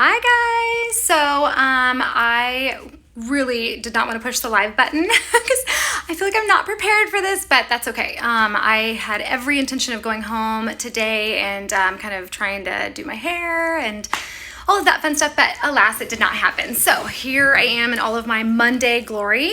Hi guys! I really did not want to push the live button because I feel like I'm not prepared for this, but that's okay. I had every intention of going home today and kind of trying to do my hair and all of that fun stuff, but alas, it did not happen. So here I am in all of my Monday glory.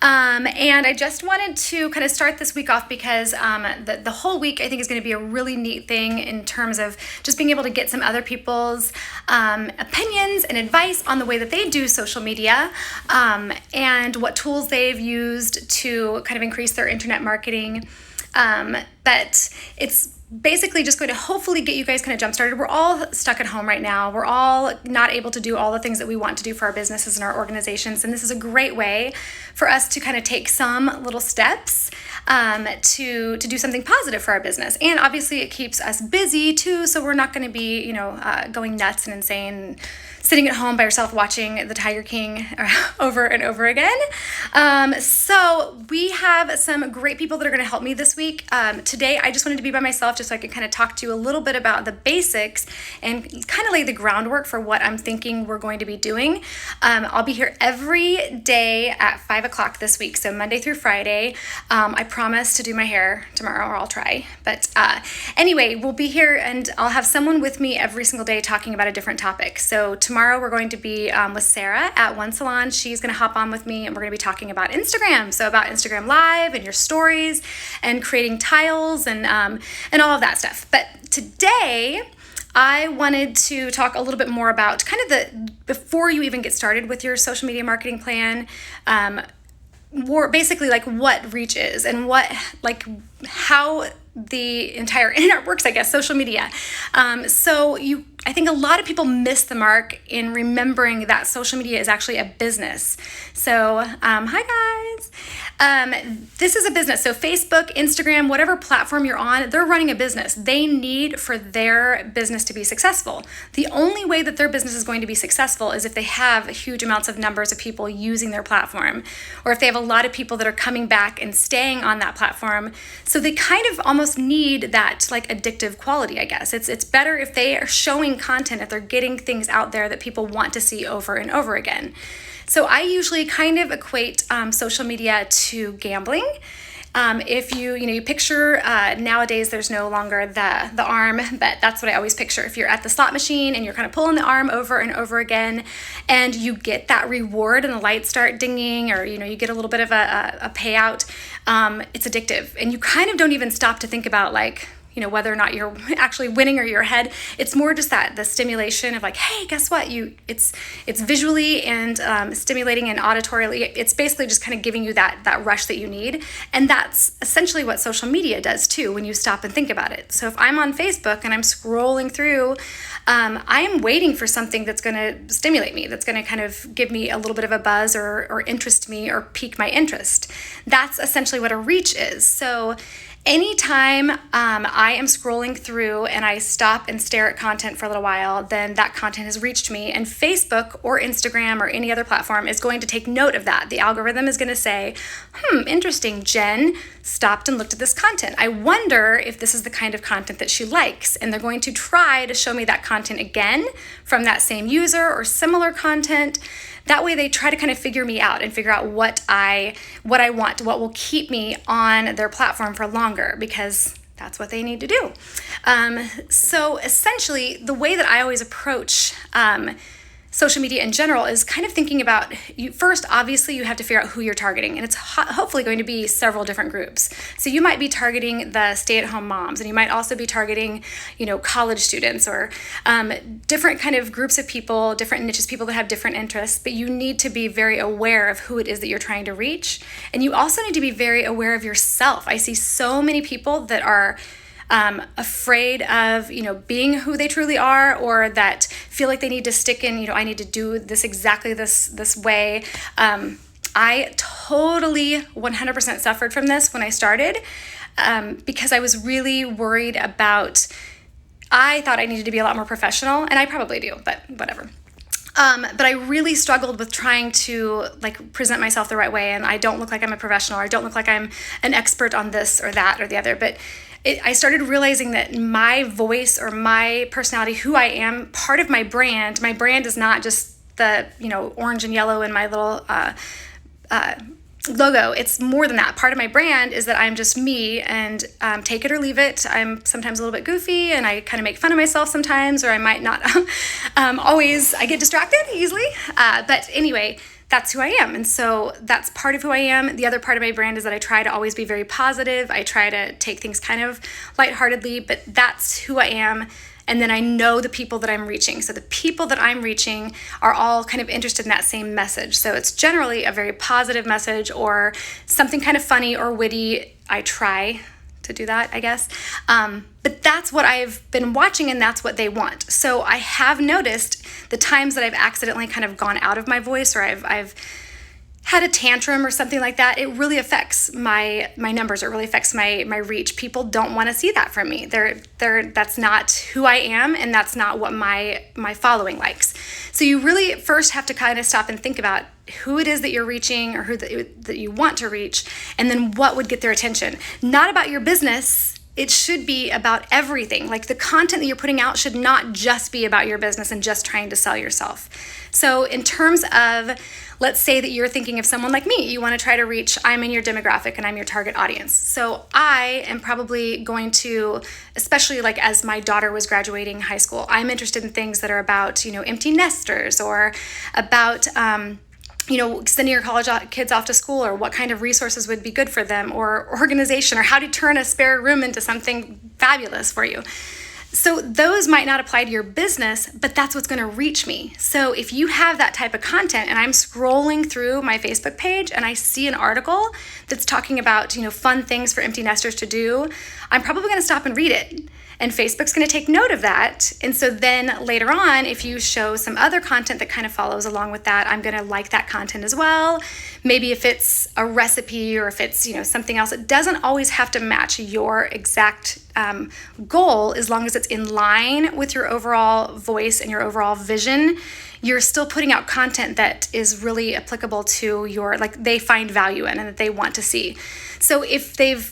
And I just wanted to kind of start this week off because the whole week I think is going to be a really neat thing in terms of just being able to get some other people's opinions and advice on the way that they do social media and what tools they've used to kind of increase their internet marketing. But it's basically just going to hopefully get you guys kind of jump started. We're all stuck at home right now. We're all not able to do all the things that we want to do for our businesses and our organizations. And this is a great way for us to kind of take some little steps to do something positive for our business. And obviously it keeps us busy too. So we're not going to be, going nuts and insane, sitting at home by yourself watching the Tiger King over and over again. So we have some great people that are going to help me this week. Today, I just wanted to be by myself just so I could kind of talk to you a little bit about the basics and kind of lay the groundwork for what I'm thinking we're going to be doing. I'll be here every day at 5 o'clock this week, so Monday through Friday. I promise to do my hair tomorrow, or I'll try. But anyway, we'll be here and I'll have someone with me every single day talking about a different topic. So tomorrow we're going to be with Sarah at One Salon. She's going to hop on with me and we're going to be talking about Instagram. So about Instagram Live and your stories and creating tiles and all of that stuff. But today I wanted to talk a little bit more about kind of before you even get started with your social media marketing plan, more basically like what reach is and how the entire internet works, I guess, social media. I think a lot of people miss the mark in remembering that social media is actually a business. So, hi guys. This is a business. So Facebook, Instagram, whatever platform you're on, they're running a business. They need for their business to be successful. The only way that their business is going to be successful is if they have huge amounts of numbers of people using their platform, or if they have a lot of people that are coming back and staying on that platform. So they kind of almost need that like addictive quality, I guess. It's better if they are showing content, if they're getting things out there that people want to see over and over again. So I usually kind of equate social media to gambling. If you picture nowadays there's no longer the arm, but that's what I always picture. If you're at the slot machine and you're kind of pulling the arm over and over again, and you get that reward and the lights start dinging, or you get a little bit of a payout, it's addictive, and you kind of don't even stop to think about whether or not you're actually winning or you're ahead. It's more just the stimulation of like, hey, guess what? It's visually and stimulating and auditorily. It's basically just kind of giving you that rush that you need. And that's essentially what social media does too, when you stop and think about it. So if I'm on Facebook and I'm scrolling through, I am waiting for something that's going to stimulate me, that's going to kind of give me a little bit of a buzz or interest me or pique my interest. That's essentially what a reach is. So anytime I am scrolling through and I stop and stare at content for a little while, then that content has reached me, and Facebook or Instagram or any other platform is going to take note of that. The algorithm is going to say, interesting, Jen stopped and looked at this content. I wonder if this is the kind of content that she likes, and they're going to try to show me that content again from that same user or similar content. That way they try to kind of figure me out and figure out what I want, what will keep me on their platform for longer, because that's what they need to do. So essentially, the way that I always approach social media in general is kind of thinking about, first, obviously, you have to figure out who you're targeting, and it's hopefully going to be several different groups. So you might be targeting the stay-at-home moms, and you might also be targeting, college students, or different kind of groups of people, different niches, people that have different interests, but you need to be very aware of who it is that you're trying to reach. And you also need to be very aware of yourself. I see so many people that are afraid of, being who they truly are, or that feel like they need to stick in, I need to do this exactly this way. I totally 100% suffered from this when I started, because I was really worried about, I thought I needed to be a lot more professional, and I probably do, but whatever. But I really struggled with trying to like present myself the right way, and I don't look like I'm a professional, or I don't look like I'm an expert on this or that or the other. But I started realizing that my voice or my personality, who I am, part of my brand is not just the, orange and yellow in my little logo. It's more than that. Part of my brand is that I'm just me, and take it or leave it. I'm sometimes a little bit goofy, and I kind of make fun of myself sometimes, or I might not always. I get distracted easily. But anyway, that's who I am. And so that's part of who I am. The other part of my brand is that I try to always be very positive. I try to take things kind of lightheartedly, but that's who I am. And then I know the people that I'm reaching. So the people that I'm reaching are all kind of interested in that same message. So it's generally a very positive message or something kind of funny or witty. I try to do that, I guess. But that's what I've been watching, and that's what they want. So I have noticed the times that I've accidentally kind of gone out of my voice, or I've had a tantrum or something like that, it really affects my numbers. It really affects my reach. People don't want to see that from me. That's not who I am, and that's not what my following likes. So you really first have to kind of stop and think about who it is that you're reaching, or who that you want to reach, and then what would get their attention. Not about your business. It should be about everything. Like the content that you're putting out should not just be about your business and just trying to sell yourself. So in terms of, let's say that you're thinking of someone like me, you want to try to reach, I'm in your demographic and I'm your target audience. So I am probably going to, especially like as my daughter was graduating high school, I'm interested in things that are about, empty nesters, or about, sending your college kids off to school, or what kind of resources would be good for them, or organization, or how to turn a spare room into something fabulous for you. So those might not apply to your business, but that's what's going to reach me. So if you have that type of content, and I'm scrolling through my Facebook page and I see an article that's talking about, fun things for empty nesters to do, I'm probably going to stop and read it. And Facebook's going to take note of that. And so then later on, if you show some other content that kind of follows along with that, I'm going to like that content as well. Maybe if it's a recipe, or if it's, something else, it doesn't always have to match your exact goal. As long as it's in line with your overall voice and your overall vision, you're still putting out content that is really applicable to they find value in and that they want to see. So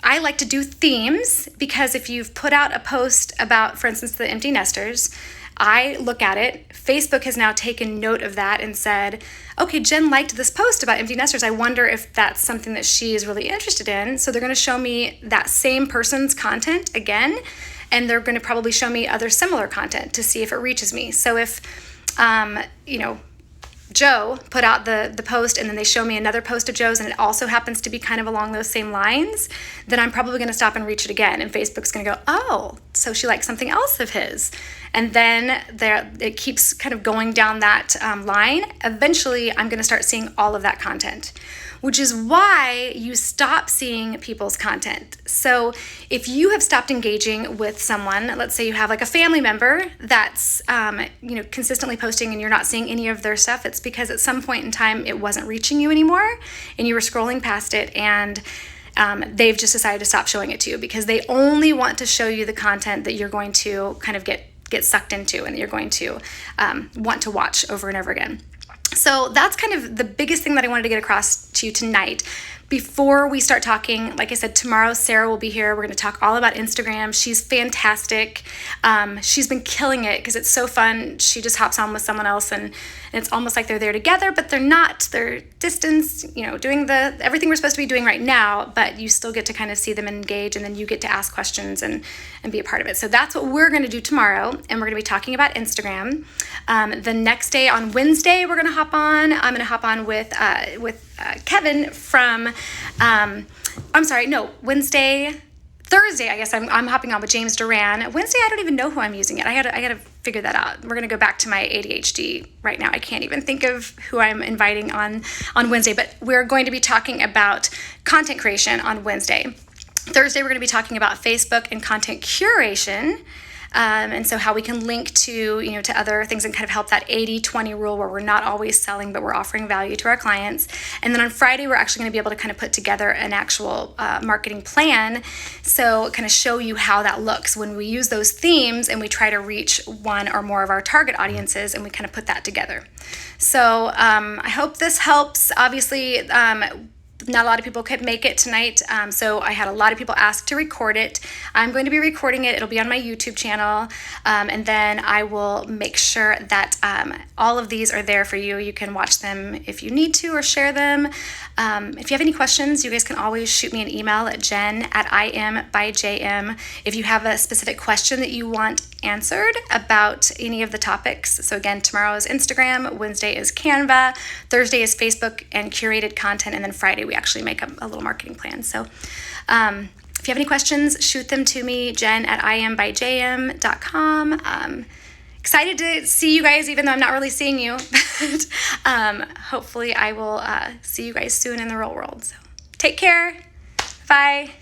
I like to do themes, because if you've put out a post about, for instance, the empty nesters, I look at it. Facebook has now taken note of that and said, okay, Jen liked this post about empty nesters. I wonder if that's something that she is really interested in. So they're going to show me that same person's content again, and they're going to probably show me other similar content to see if it reaches me. So if, Joe put out the post, and then they show me another post of Joe's, and it also happens to be kind of along those same lines, then I'm probably going to stop and reach it again. And Facebook's going to go, oh, so she likes something else of his. And then it keeps kind of going down that line. Eventually, I'm going to start seeing all of that content, which is why you stop seeing people's content. So if you have stopped engaging with someone, let's say you have like a family member that's consistently posting and you're not seeing any of their stuff, it's because at some point in time it wasn't reaching you anymore, and you were scrolling past it, and they've just decided to stop showing it to you, because they only want to show you the content that you're going to kind of get sucked into, and that you're going to want to watch over and over again. So that's kind of the biggest thing that I wanted to get across to you tonight. Before we start talking, like I said, tomorrow Sarah will be here. We're going to talk all about Instagram. She's fantastic. She's been killing it because it's so fun. She just hops on with someone else, and it's almost like they're there together, but they're not. They're distanced, doing everything we're supposed to be doing right now, but you still get to kind of see them engage, and then you get to ask questions and be a part of it. So that's what we're going to do tomorrow, and we're going to be talking about Instagram. The next day, on Wednesday, we're going to hop on. I'm going to hop on with Kevin from, Thursday, I guess I'm hopping on with James Duran. Wednesday, I don't even know who I'm using yet. I gotta figure that out. We're gonna go back to my ADHD right now. I can't even think of who I'm inviting on Wednesday, but we're going to be talking about content creation on Wednesday. Thursday, we're gonna be talking about Facebook and content curation. and so how we can link to, to other things and kind of help that 80-20 rule where we're not always selling, but we're offering value to our clients. And then on Friday, we're actually going to be able to kind of put together an actual marketing plan. So kind of show you how that looks when we use those themes and we try to reach one or more of our target audiences, and we kind of put that together. So I hope this helps. Obviously, not a lot of people could make it tonight, so I had a lot of people ask to record it. I'm going to be recording it. It'll be on my YouTube channel, and then I will make sure that all of these are there for you. You can watch them if you need to or share them. If you have any questions, you guys can always shoot me an email at jen@iambykm. If you have a specific question that you want answered about any of the topics. So again, tomorrow is Instagram, Wednesday is Canva, Thursday is Facebook and curated content, and then Friday we actually make a little marketing plan. So if you have any questions, shoot them to me, jen@iambykm.com. Excited to see you guys, even though I'm not really seeing you. But hopefully I will see you guys soon in the real world. So take care. Bye.